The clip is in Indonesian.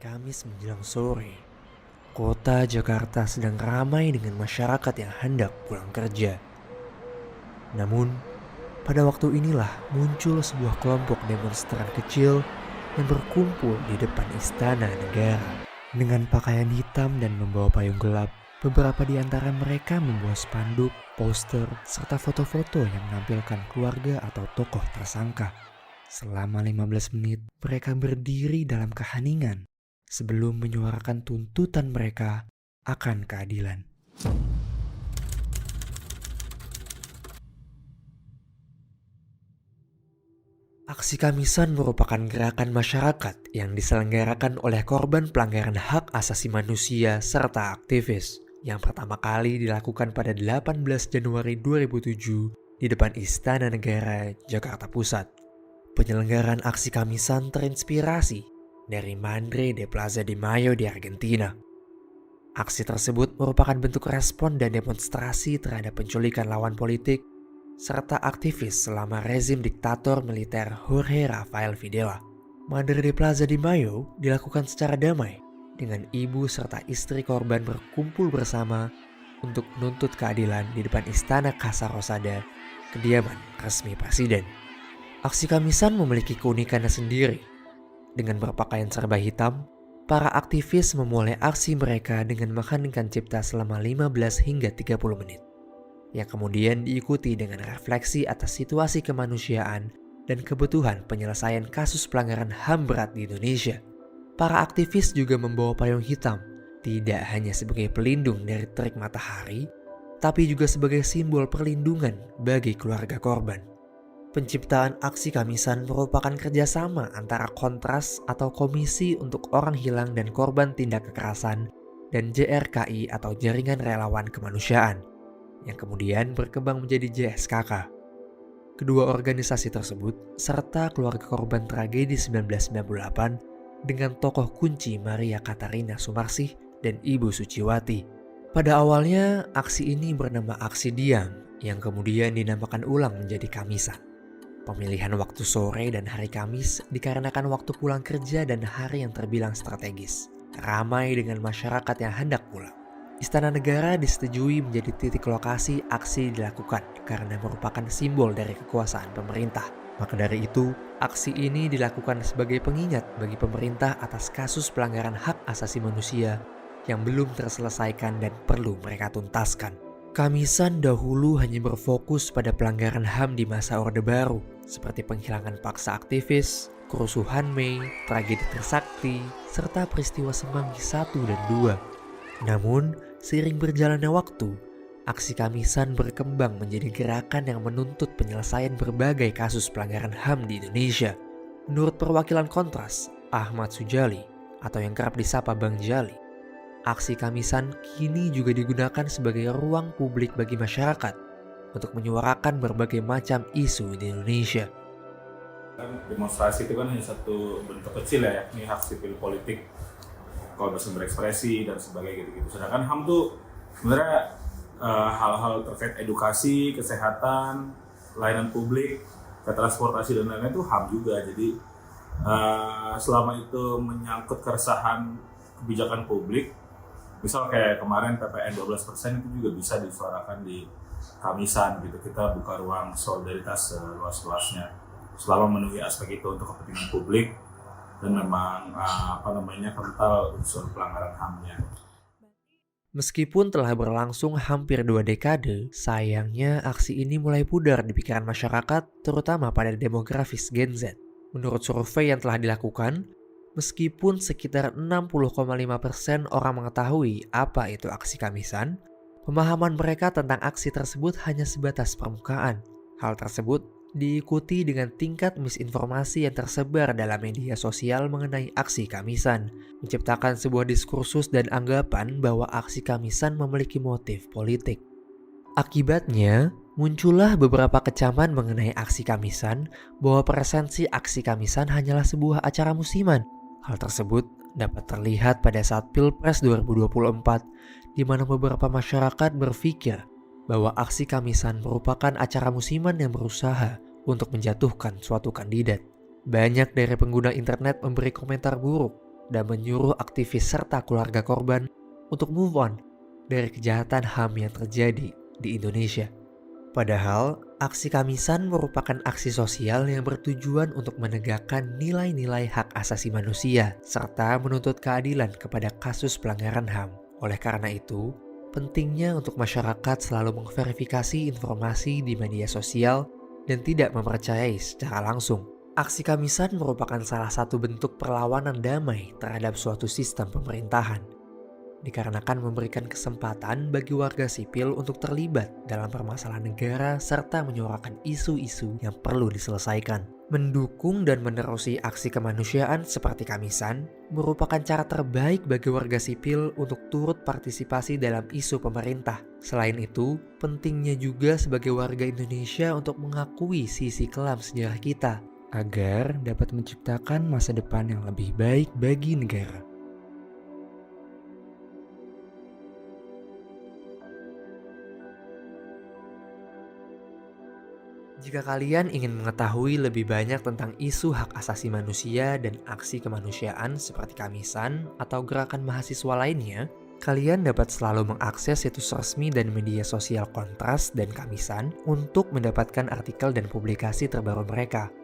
Kamis menjelang sore, kota Jakarta sedang ramai dengan masyarakat yang hendak pulang kerja. Namun, pada waktu inilah muncul sebuah kelompok demonstran kecil yang berkumpul di depan Istana Negara. Dengan pakaian hitam dan membawa payung gelap, beberapa di antara mereka membawa spanduk, poster, serta foto-foto yang menampilkan keluarga atau tokoh tersangka. Selama 15 menit, mereka berdiri dalam keheningan sebelum menyuarakan tuntutan mereka akan keadilan. Aksi Kamisan merupakan gerakan masyarakat yang diselenggarakan oleh korban pelanggaran hak asasi manusia serta aktivis yang pertama kali dilakukan pada 18 Januari 2007 di depan Istana Negara, Jakarta Pusat. Penyelenggaraan aksi Kamisan terinspirasi dari Madre de Plaza de Mayo di Argentina. Aksi tersebut merupakan bentuk respon dan demonstrasi terhadap penculikan lawan politik serta aktivis selama rezim diktator militer Jorge Rafael Videla. Madre de Plaza de Mayo dilakukan secara damai dengan ibu serta istri korban berkumpul bersama untuk menuntut keadilan di depan Istana Casa Rosada, kediaman resmi presiden. Aksi Kamisan memiliki keunikannya sendiri. Dengan berpakaian serba hitam, para aktivis memulai aksi mereka dengan mengheningkan cipta selama 15 hingga 30 menit. Yang kemudian diikuti dengan refleksi atas situasi kemanusiaan dan kebutuhan penyelesaian kasus pelanggaran HAM berat di Indonesia. Para aktivis juga membawa payung hitam, tidak hanya sebagai pelindung dari terik matahari, tapi juga sebagai simbol perlindungan bagi keluarga korban. Penciptaan aksi Kamisan merupakan kerjasama antara Kontras atau Komisi untuk Orang Hilang dan Korban Tindak Kekerasan dan JRKI atau Jaringan Relawan Kemanusiaan yang kemudian berkembang menjadi JSKK. Kedua organisasi tersebut serta keluarga korban tragedi 1998 dengan tokoh kunci Maria Katarina Sumarsih dan Ibu Suciwati. Pada awalnya aksi ini bernama Aksi Diam yang kemudian dinamakan ulang menjadi Kamisan. Pemilihan waktu sore dan hari Kamis dikarenakan waktu pulang kerja dan hari yang terbilang strategis. Ramai dengan masyarakat yang hendak pulang. Istana Negara disetujui menjadi titik lokasi aksi dilakukan karena merupakan simbol dari kekuasaan pemerintah. Maka dari itu, aksi ini dilakukan sebagai pengingat bagi pemerintah atas kasus pelanggaran hak asasi manusia yang belum terselesaikan dan perlu mereka tuntaskan. Kamisan dahulu hanya berfokus pada pelanggaran HAM di masa Orde Baru, seperti penghilangan paksa aktivis, kerusuhan Mei, tragedi Trisakti, serta peristiwa Semanggi 1 dan 2. Namun, seiring berjalannya waktu, aksi Kamisan berkembang menjadi gerakan yang menuntut penyelesaian berbagai kasus pelanggaran HAM di Indonesia. Menurut perwakilan Kontras, Ahmad Sujali, atau yang kerap disapa Bang Jali, aksi Kamisan kini juga digunakan sebagai ruang publik bagi masyarakat untuk menyuarakan berbagai macam isu di Indonesia. Demonstrasi itu kan hanya satu bentuk kecil ya, ini hak sipil politik, kebebasan berekspresi dan sebagainya gitu-gitu. Sedangkan HAM tuh sebenarnya hal-hal terkait edukasi, kesehatan, layanan publik, transportasi dan lain-lain itu HAM juga. Jadi selama itu menyangkut keresahan kebijakan publik, misal kayak kemarin PPN 12% itu juga bisa disuarakan di Kamisan gitu. Kita buka ruang solidaritas seluas-luasnya selama memenuhi aspek itu untuk kepentingan publik dan memang kental unsur pelanggaran HAM-nya. Meskipun telah berlangsung hampir 2 dekade, sayangnya aksi ini mulai pudar di pikiran masyarakat, terutama pada demografis Gen Z. Menurut survei yang telah dilakukan, meskipun sekitar 60,5% orang mengetahui apa itu aksi Kamisan, pemahaman mereka tentang aksi tersebut hanya sebatas permukaan. Hal tersebut diikuti dengan tingkat misinformasi yang tersebar dalam media sosial mengenai aksi Kamisan, menciptakan sebuah diskursus dan anggapan bahwa aksi Kamisan memiliki motif politik. Akibatnya, muncullah beberapa kecaman mengenai aksi Kamisan bahwa presensi aksi Kamisan hanyalah sebuah acara musiman. Hal tersebut dapat terlihat pada saat Pilpres 2024, di mana beberapa masyarakat berpikir bahwa aksi Kamisan merupakan acara musiman yang berusaha untuk menjatuhkan suatu kandidat. Banyak dari pengguna internet memberi komentar buruk dan menyuruh aktivis serta keluarga korban untuk move on dari kejahatan HAM yang terjadi di Indonesia. Padahal, aksi Kamisan merupakan aksi sosial yang bertujuan untuk menegakkan nilai-nilai hak asasi manusia serta menuntut keadilan kepada kasus pelanggaran HAM. Oleh karena itu, pentingnya untuk masyarakat selalu memverifikasi informasi di media sosial dan tidak mempercayai secara langsung. Aksi Kamisan merupakan salah satu bentuk perlawanan damai terhadap suatu sistem pemerintahan, dikarenakan memberikan kesempatan bagi warga sipil untuk terlibat dalam permasalahan negara serta menyuarakan isu-isu yang perlu diselesaikan. Mendukung dan menerusi aksi kemanusiaan seperti Kamisan merupakan cara terbaik bagi warga sipil untuk turut partisipasi dalam isu pemerintah. Selain itu, pentingnya juga sebagai warga Indonesia untuk mengakui sisi kelam sejarah kita agar dapat menciptakan masa depan yang lebih baik bagi negara. Jika kalian ingin mengetahui lebih banyak tentang isu hak asasi manusia dan aksi kemanusiaan seperti Kamisan atau gerakan mahasiswa lainnya, kalian dapat selalu mengakses situs resmi dan media sosial Kontras dan Kamisan untuk mendapatkan artikel dan publikasi terbaru mereka.